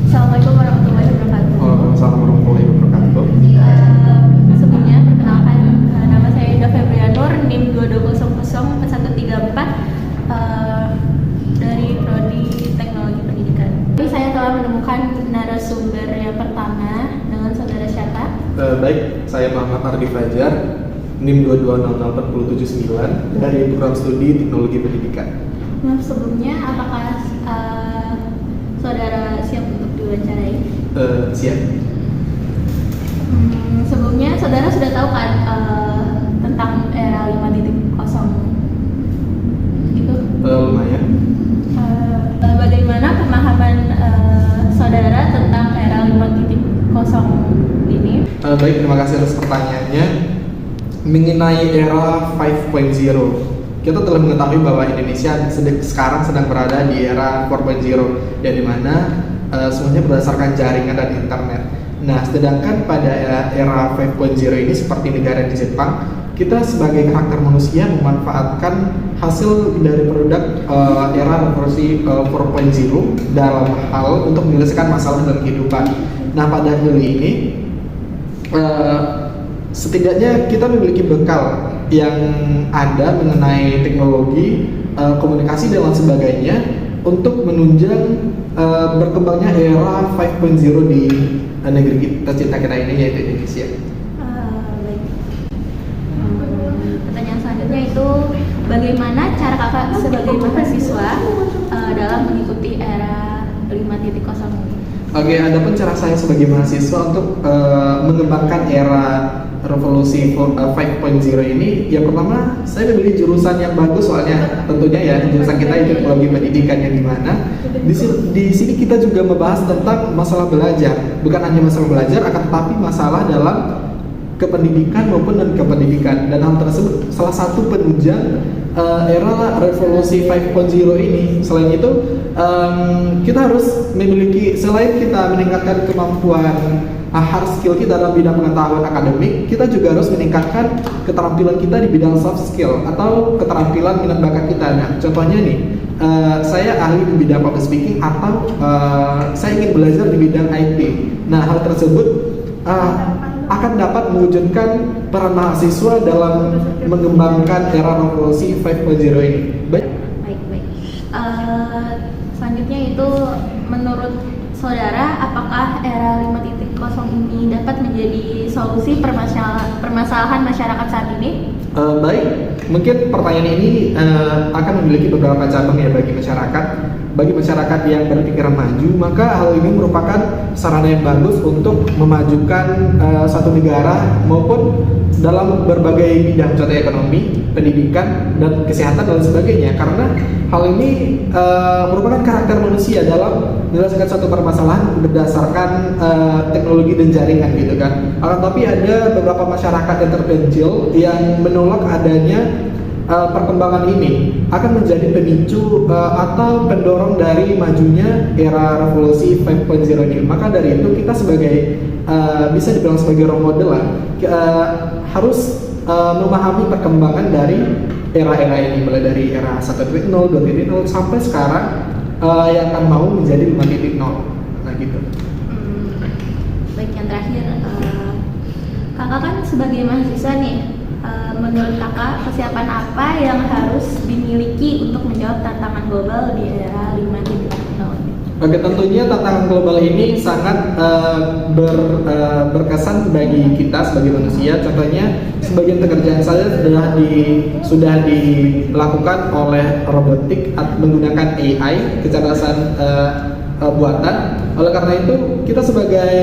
Assalamualaikum warahmatullahi wabarakatuh. Waalaikumsalam warahmatullahi wabarakatuh. Sebelumnya perkenalkan, nama saya Ida Febrianur, NIM 22004134 dari Prodi Teknologi Pendidikan. Jadi saya telah menemukan narasumber yang pertama dengan saudara siapa? Baik, saya Muhammad Ardi Fajar, NIM 22004779 dari program studi Teknologi Pendidikan. Nah, sebelumnya apakah saudara siap untuk diwawancarai? Siap. Sebelumnya saudara sudah tahu kan tentang era 5.0 gitu? Lumayan. Bagaimana pemahaman saudara tentang era 5.0 ini? Baik, terima kasih atas pertanyaannya. Mengenai era 5.0, kita telah mengetahui bahwa Indonesia sekarang sedang berada di era 4.0, yang dimana semuanya berdasarkan jaringan dan internet. Nah, sedangkan pada era 5.0 ini seperti negara di Jepang, kita sebagai karakter manusia memanfaatkan hasil dari produk era revolusi 4.0 dalam hal untuk menyelesaikan masalah dalam kehidupan. Nah, pada hal ini setidaknya kita memiliki bekal yang ada mengenai teknologi, komunikasi dan lain sebagainya untuk menunjang berkembangnya era 5.0 di negeri kita cinta kita ini, yaitu Indonesia. Baik. Pertanyaan selanjutnya itu bagaimana cara kakak sebagai mahasiswa dalam mengikuti era 5.0 ini? Oke, adapun cara saya sebagai mahasiswa untuk mengembangkan era revolusi 5.0 ini, yang pertama saya memilih jurusan yang bagus, soalnya tentunya ya jurusan kita itu teknologi pendidikan, yang dimana di sini kita juga membahas tentang masalah belajar, bukan hanya masalah belajar, akan tetapi masalah dalam kependidikan maupun non kependidikan, dan hal tersebut salah satu penunjang era revolusi 5.0 ini. Selain itu kita harus memiliki, selain kita meningkatkan kemampuan hard skill kita dalam bidang pengetahuan akademik, kita juga harus meningkatkan keterampilan kita di bidang soft skill atau keterampilan minat bakat kita. Nah, contohnya nih, saya ahli di bidang public speaking, atau saya ingin belajar di bidang IT. Nah, hal tersebut akan dapat mewujudkan peran mahasiswa dalam mengembangkan era revolusi 5.0 ini. Baik. Selanjutnya itu menurut saudara, apakah era 5.0 ini dapat menjadi solusi permasalahan masyarakat saat ini? Baik, mungkin pertanyaan ini akan memiliki beberapa cabang ya bagi masyarakat. Bagi masyarakat yang berpikiran maju, maka hal ini merupakan sarana yang bagus untuk memajukan satu negara maupun dalam berbagai bidang, contoh ekonomi, pendidikan, dan kesehatan dan sebagainya. Karena hal ini merupakan karakter manusia dalam menyelesaikan satu permasalahan berdasarkan teknologi dan jaringan gitu kan. Tapi ada beberapa masyarakat yang terpencil yang menolak adanya perkembangan ini akan menjadi pemicu atau pendorong dari majunya era revolusi 5.0 ini. Maka dari itu kita sebagai bisa dibilang sebagai role model lah, harus memahami perkembangan dari era-era ini, mulai dari era 1.0, 2.0 sampai sekarang yang akan mau menjadi 5.0. Nah gitu. Baik, yang terakhir, kakak kan sebagai mahasiswa nih, menurut kakak kesiapan apa yang harus dimiliki untuk menjawab tantangan global di era 5.0? Oke, tentunya tantangan global ini sangat berkesan bagi kita sebagai manusia. Contohnya, sebagian pekerjaan saya sudah dilakukan oleh robotik menggunakan AI, kecerdasan buatan. Oleh karena itu, kita sebagai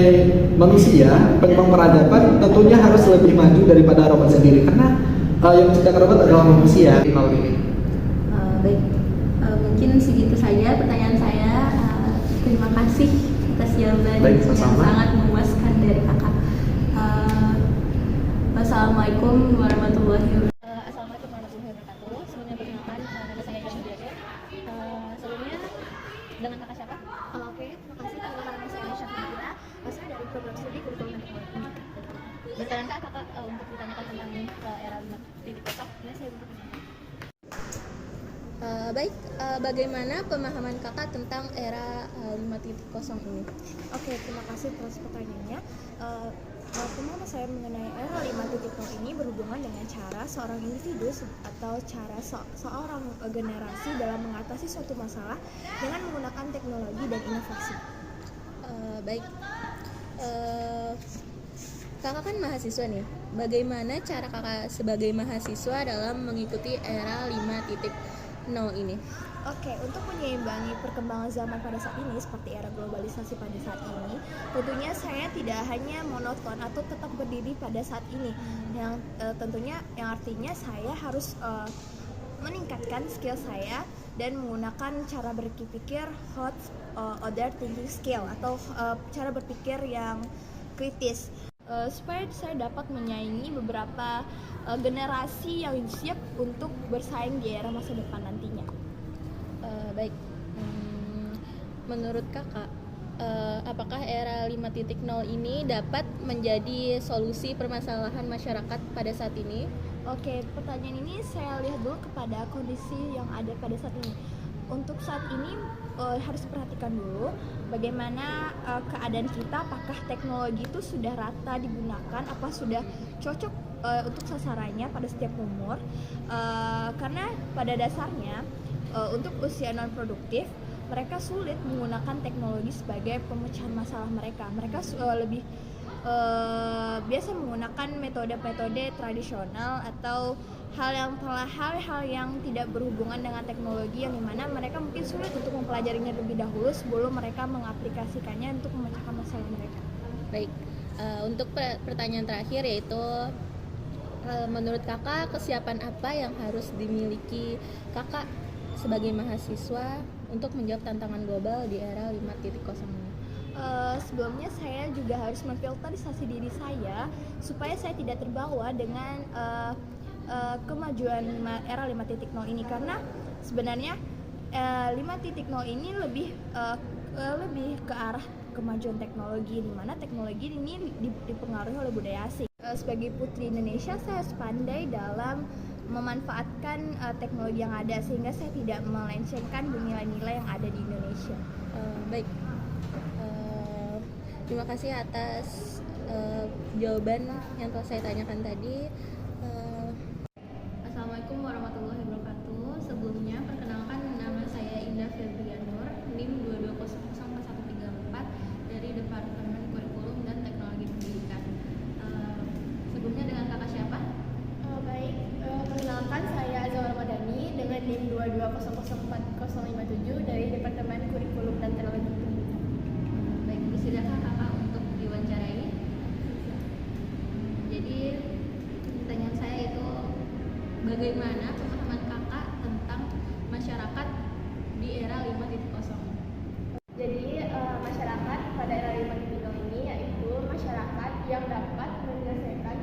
manusia, pengembang peradaban, tentunya harus lebih maju daripada robot sendiri, karena yang menciptakan robot adalah manusia. Baik, mungkin segitu saja pertanyaan saya. Terima kasih atas jawaban yang sangat memuaskan dari kakak. Wassalamualaikum warahmatullahi wabarakatuh. Assalamualaikum warahmatullahi wabarakatuh. Sebelumnya perkenalkan, nama saya Yusuf. Sebelumnya dengan kakak siapa? Oke, terima kasih. Nama saya Aisyah Fadila, asal dari program studi kurikulum teknologi. Berkenankah kakak untuk ditanyakan tentang era 5.0? Ya, saya untuk Baik, bagaimana pemahaman kakak tentang era 5.0 ini? Oke, terima kasih atas pertanyaannya. Pemahaman saya mengenai era 5.0 ini berhubungan dengan cara seorang individu atau cara seorang generasi dalam mengatasi suatu masalah dengan menggunakan teknologi dan inovasi. Baik, kakak kan mahasiswa nih. Bagaimana cara kakak sebagai mahasiswa dalam mengikuti era 5.0 ini? Oke, untuk menyeimbangi perkembangan zaman pada saat ini seperti era globalisasi pada saat ini, tentunya saya tidak hanya monoton atau tetap berdiri pada saat ini. Yang tentunya yang artinya saya harus meningkatkan skill saya dan menggunakan cara berpikir hot order thinking skill atau cara berpikir yang kritis supaya saya dapat menyaingi beberapa generasi yang siap untuk bersaing di era masa depan nantinya. Baik, menurut kakak, apakah era 5.0 ini dapat menjadi solusi permasalahan masyarakat pada saat ini? Oke, pertanyaan ini saya lihat dulu kepada kondisi yang ada pada saat ini. Untuk saat ini harus diperhatikan dulu bagaimana keadaan kita, apakah teknologi itu sudah rata digunakan, apa sudah cocok untuk sasarannya pada setiap umur. Karena pada dasarnya untuk usia non produktif mereka sulit menggunakan teknologi sebagai pemecahan masalah mereka. Mereka lebih biasa menggunakan metode-metode tradisional atau hal-hal yang tidak berhubungan dengan teknologi yang dimana mereka mungkin sulit untuk mempelajarinya lebih dahulu sebelum mereka mengaplikasikannya untuk memecahkan masalah mereka. Baik, untuk pertanyaan terakhir yaitu menurut kakak kesiapan apa yang harus dimiliki kakak sebagai mahasiswa untuk menjawab tantangan global di era 5.0 ini? Sebelumnya saya juga harus memfilterisasi diri saya supaya saya tidak terbawa dengan kemajuan era 5.0 ini, karena sebenarnya 5.0 ini lebih ke arah kemajuan teknologi, di mana teknologi ini dipengaruhi oleh budaya asing. Sebagai putri Indonesia, saya harus pandai dalam memanfaatkan teknologi yang ada sehingga saya tidak melencengkan nilai-nilai yang ada di Indonesia. Baik, terima kasih atas jawaban yang telah saya tanyakan tadi. Assalamualaikum warahmatullahi wabarakatuh. Sebelumnya perkenalkan, nama saya Indah Febrianur, NIM 2204134 dari Departemen Kurikulum dan Teknologi Pendidikan. Sebelumnya dengan kakak siapa? Baik, perkenalkan saya Azhar Ramadhani dengan NIM 220404057 dari Departemen Kurikulum dan Teknologi Pendidikan. Baik, bersediakah kakak untuk diwawancarai? Jadi pertanyaan saya itu, bagaimana pemahaman kakak tentang masyarakat di era 5.0? Jadi masyarakat pada era 5.0 ini yaitu masyarakat yang dapat menyelesaikan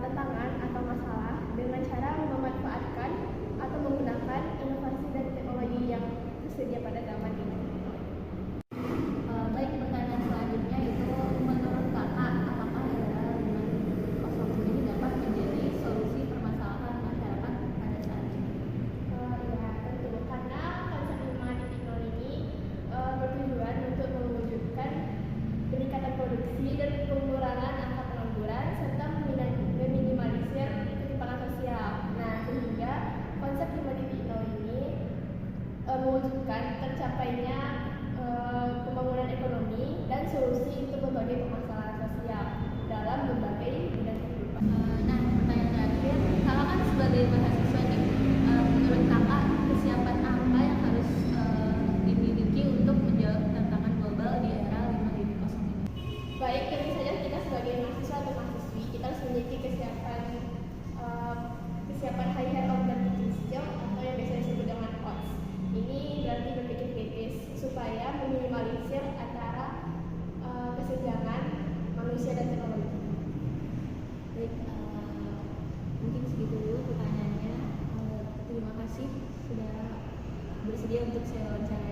tantangan atau masalah dengan cara memanfaatkan atau menggunakan inovasi dan teknologi yang tersedia pada zaman ini. Baik, pertanyaan selanjutnya itu, menurut kakak apakah era 5.0 ini dapat menjadi solusi permasalahan masyarakat pada saat ini? Ya, tentu. Karena konsep 5.0 ini bertujuan untuk mewujudkan peningkatan produksi dan pengurangan angka pengangguran serta meminimalisir ketimpangan sosial. Nah, sehingga konsep 5.0 ini mewujudkan tercapainya pembangunan ekonomi dan solusi untuk berbagai permasalahan sosial dalam berbagai bidang kehidupan. Nah, pertanyaan terakhir, kakak kan sebagai mahasiswa nih, menurut kakak kesiapan apa yang harus dimiliki untuk menjawab tantangan global di era 5.0 ini? Baik, tentu saja kita sebagai mahasiswa atau mahasiswi kita harus memiliki kesiapan high head of thinking skill atau yang biasa disebut dengan HOTS. Ini berarti berpikir kritis supaya meminimalisir antara kesenjangan manusia dan teknologi. Baik, mungkin segitu dulu pertanyaannya. Terima kasih sudah bersedia untuk saya wawancarai.